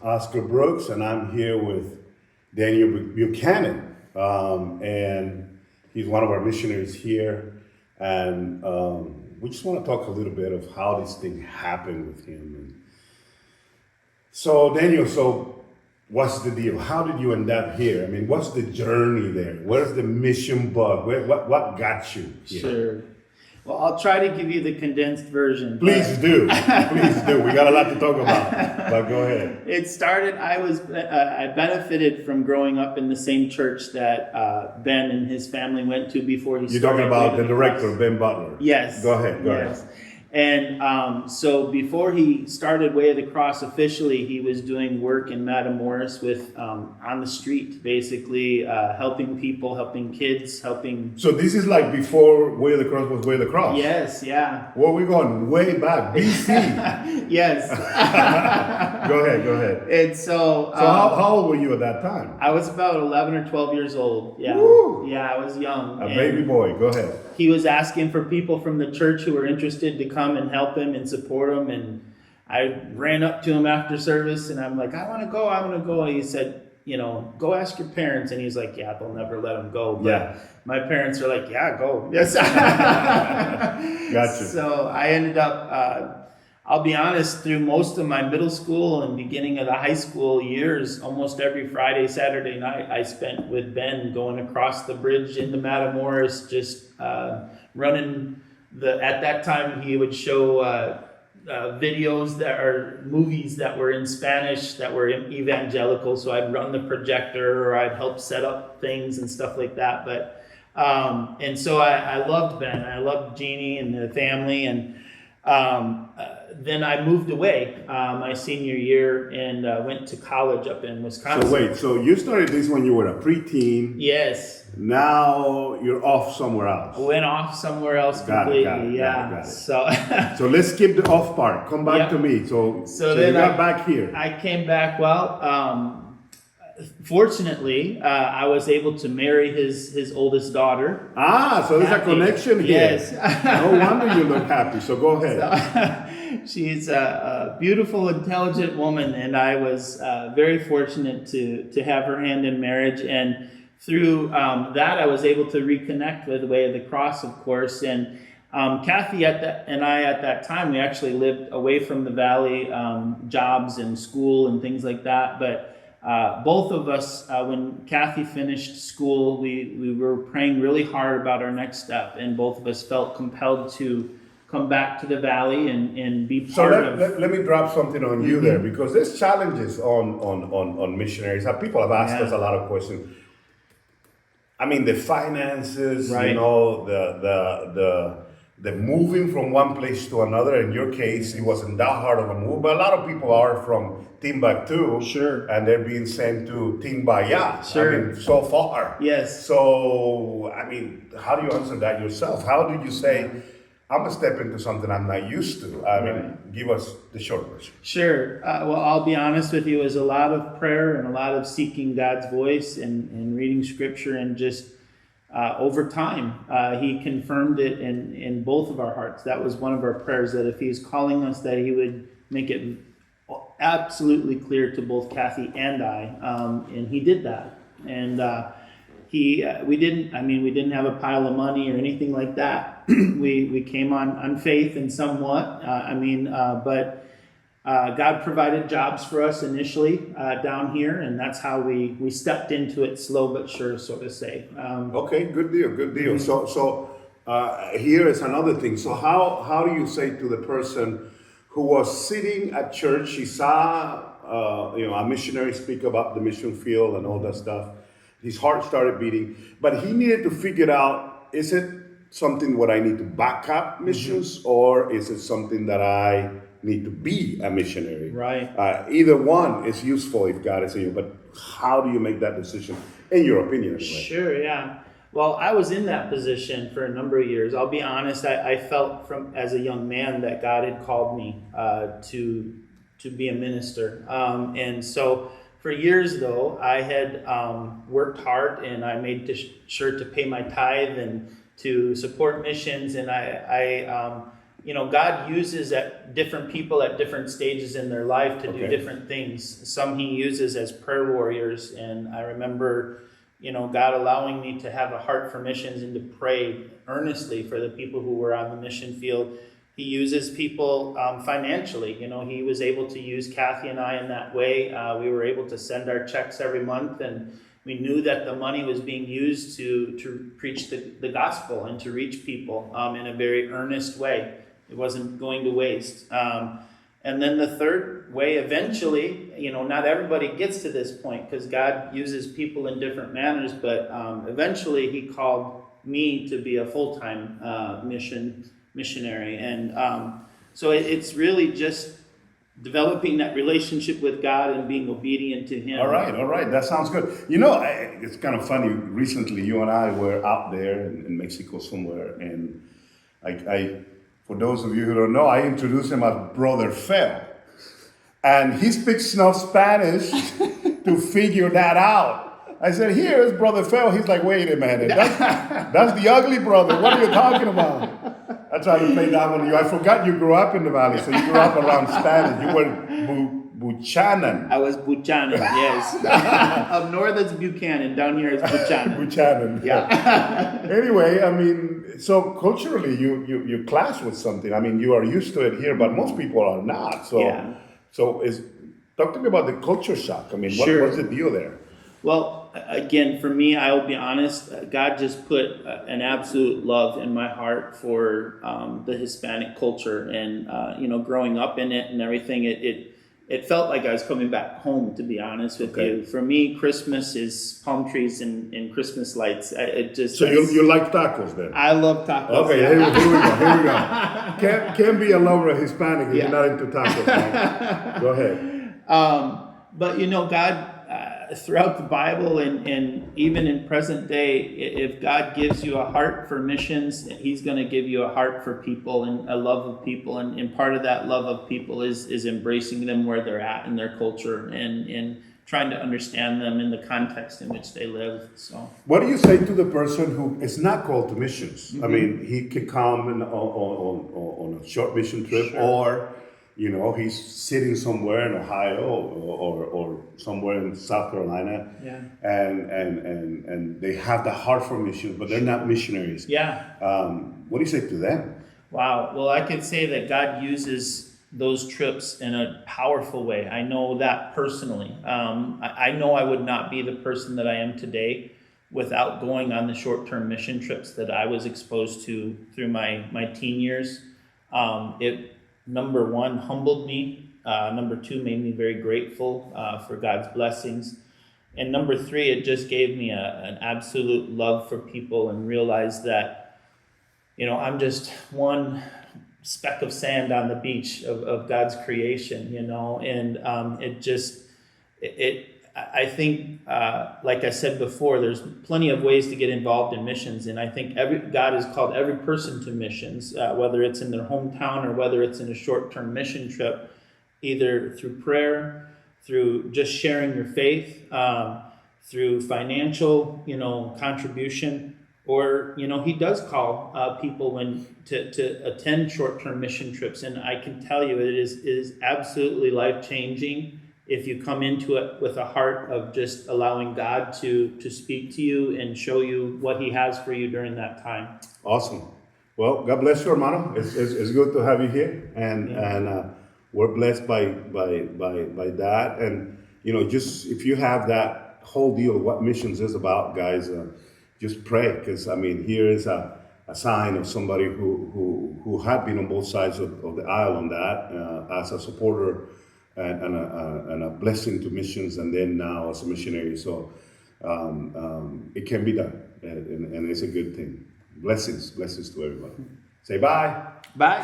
Oscar Brooks, and I'm here with Daniel Buchanan, and he's one of our missionaries here. And we just want to talk a little bit of how this thing happened with him. And so, Daniel, what's the deal? How did you end up here? I mean, what's the journey there? Where's the mission bug? What got you here? Sure. Well, I'll try to give you the condensed version. Please do. Please do. We got a lot to talk about, but go ahead. It started, I benefited from growing up in the same church that Ben and his family went to before he started. You're talking about the director, Ben Butler. Yes. Go ahead. Go yes. ahead. And so before he started Way of the Cross officially, he was doing work in Matamoros with on the street, basically helping people, helping kids, helping. So this is like before Way of the Cross was Way of the Cross. Yes, yeah. Well, we're going way back, BC. Yes. Go ahead. And so how old were you at that time? I was about 11 or 12 years old. Yeah. Woo. Yeah, I was young. A baby boy. Go ahead. He was asking for people from the church who were interested to come and help him and support him. And I ran up to him after service and I'm like, I want to go. And he said, go ask your parents. And he's like, yeah, they'll never let him go. But yeah. My parents are like, yeah, go. Yes. Gotcha. So I ended up, I'll be honest, through most of my middle school and beginning of the high school years, almost every Friday, Saturday night, I spent with Ben going across the bridge into Matamoros, just running at that time he would show videos that are movies that were in Spanish that were evangelical. So I'd run the projector or I'd help set up things and stuff like that. But and so I loved Ben. I loved Jeannie and the family. And then I moved away my senior year and went to college up in Wisconsin. So you started this when you were a preteen. Yes. Now you're off somewhere else. I went off somewhere else completely. Got it. So let's skip the off part. Come back to me. So then you got back here. I came back. Well, fortunately, I was able to marry his oldest daughter. So there's a connection here. Yes. No wonder you look happy. So go ahead. She's a beautiful, intelligent woman, and I was very fortunate to have her hand in marriage. And through that, I was able to reconnect with the Way of the Cross, of course. And Kathy and I at that time, we actually lived away from the valley, jobs and school and things like that. But both of us, when Kathy finished school, we were praying really hard about our next step, and both of us felt compelled to come back to the valley and be part of. So let me drop something on you there, because there's challenges on missionaries. People have asked us a lot of questions. I mean, the finances, right. The moving from one place to another. In your case, it wasn't that hard of a move, but a lot of people are from Timbuktu, sure, and they're being sent to Timbaya. Sure. I mean, so far. Yes. So, I mean, how do you answer that yourself? How did you say, I'm gonna step into something I'm not used to? I mean, give us the short version. Sure. Well, I'll be honest with you. It was a lot of prayer and a lot of seeking God's voice and reading scripture, and just over time, he confirmed it in both of our hearts. That was one of our prayers, that if he's calling us, that he would make it absolutely clear to both Kathy and I. And he did that. And we didn't have a pile of money or anything like that. we came on faith and somewhat. But God provided jobs for us initially down here, and that's how we stepped into it, slow but sure, so to say. Okay, good deal. Mm-hmm. So here is another thing. So how do you say to the person who was sitting at church, he saw a missionary speak about the mission field and all that stuff. His heart started beating, but he needed to figure out, is it something what I need to back up missions, or is it something that I need to be a missionary? Right. Either one is useful if God is in you, but how do you make that decision, in your opinion anyway? Sure, yeah. Well, I was in that position for a number of years. I'll be honest, I felt as a young man that God had called me to be a minister. And so for years, though, I had worked hard, and I made sure to pay my tithe and to support missions, and I God uses at different people at different stages in their life to do different things. Some he uses as prayer warriors. And I remember, God allowing me to have a heart for missions and to pray earnestly for the people who were on the mission field. He uses people financially. He was able to use Kathy and I in that way. We were able to send our checks every month, and we knew that the money was being used to preach the gospel and to reach people in a very earnest way. It wasn't going to waste. And then the third way, eventually, not everybody gets to this point because God uses people in different manners, but eventually he called me to be a full-time missionary. And so it's really just developing that relationship with God and being obedient to him. All right. That sounds good. It's kind of funny. Recently, you and I were out there in Mexico somewhere, and I for those of you who don't know, I introduced him as Brother Fel. And he speaks enough Spanish to figure that out. I said, here's Brother Fel. He's like, wait a minute. That's the ugly brother. What are you talking about? I tried to play that one on you. I forgot you grew up in the valley, so you grew up around Spanish. You were Buchanan. I was Buchanan, yes. Up north it's Buchanan. Down here it's Buchanan. Buchanan. Yeah. Anyway, so culturally you clash with something. You are used to it here, but most people are not. So, yeah. Talk to me about the culture shock. Sure. What's the deal there? Well, again, for me, I will be honest, God just put an absolute love in my heart for the Hispanic culture, and growing up in it and everything, it felt like I was coming back home, to be honest with you. For me, Christmas is palm trees and Christmas lights. So you like tacos then? I love tacos. Okay, here we go. Can't be a lover of Hispanic if you're not into tacos, man. Go ahead. But God, throughout the Bible and even in present day, if God gives you a heart for missions, he's going to give you a heart for people and a love of people. And part of that love of people is embracing them where they're at in their culture and trying to understand them in the context in which they live. So, what do you say to the person who is not called to missions? Mm-hmm. He could come on a short mission trip, sure. Or he's sitting somewhere in Ohio or somewhere in South Carolina, yeah. and they have the heart for missions, but they're not missionaries. Yeah. What do you say to them? Wow. Well, I could say that God uses those trips in a powerful way. I know that personally. I know I would not be the person that I am today without going on the short-term mission trips that I was exposed to through my teen years. It number one, humbled me. Number two, made me very grateful for God's blessings. And number three, it just gave me an absolute love for people and realized that, I'm just one speck of sand on the beach of God's creation, and I think, like I said before, there's plenty of ways to get involved in missions, and I think God has called every person to missions, whether it's in their hometown or whether it's in a short-term mission trip, either through prayer, through just sharing your faith, through financial, contribution, or he does call people to attend short-term mission trips, and I can tell you it is absolutely life-changing. If you come into it with a heart of just allowing God to speak to you and show you what he has for you during that time. Awesome. Well, God bless you, hermano. It's good to have you here. And we're blessed by that. And, just if you have that whole deal of what missions is about, guys, just pray. Because, here is a sign of somebody who had been on both sides of the aisle on that as a supporter and a blessing to missions, and then now as a missionary. So it can be done, and it's a good thing. Blessings to everybody. Say bye. Bye.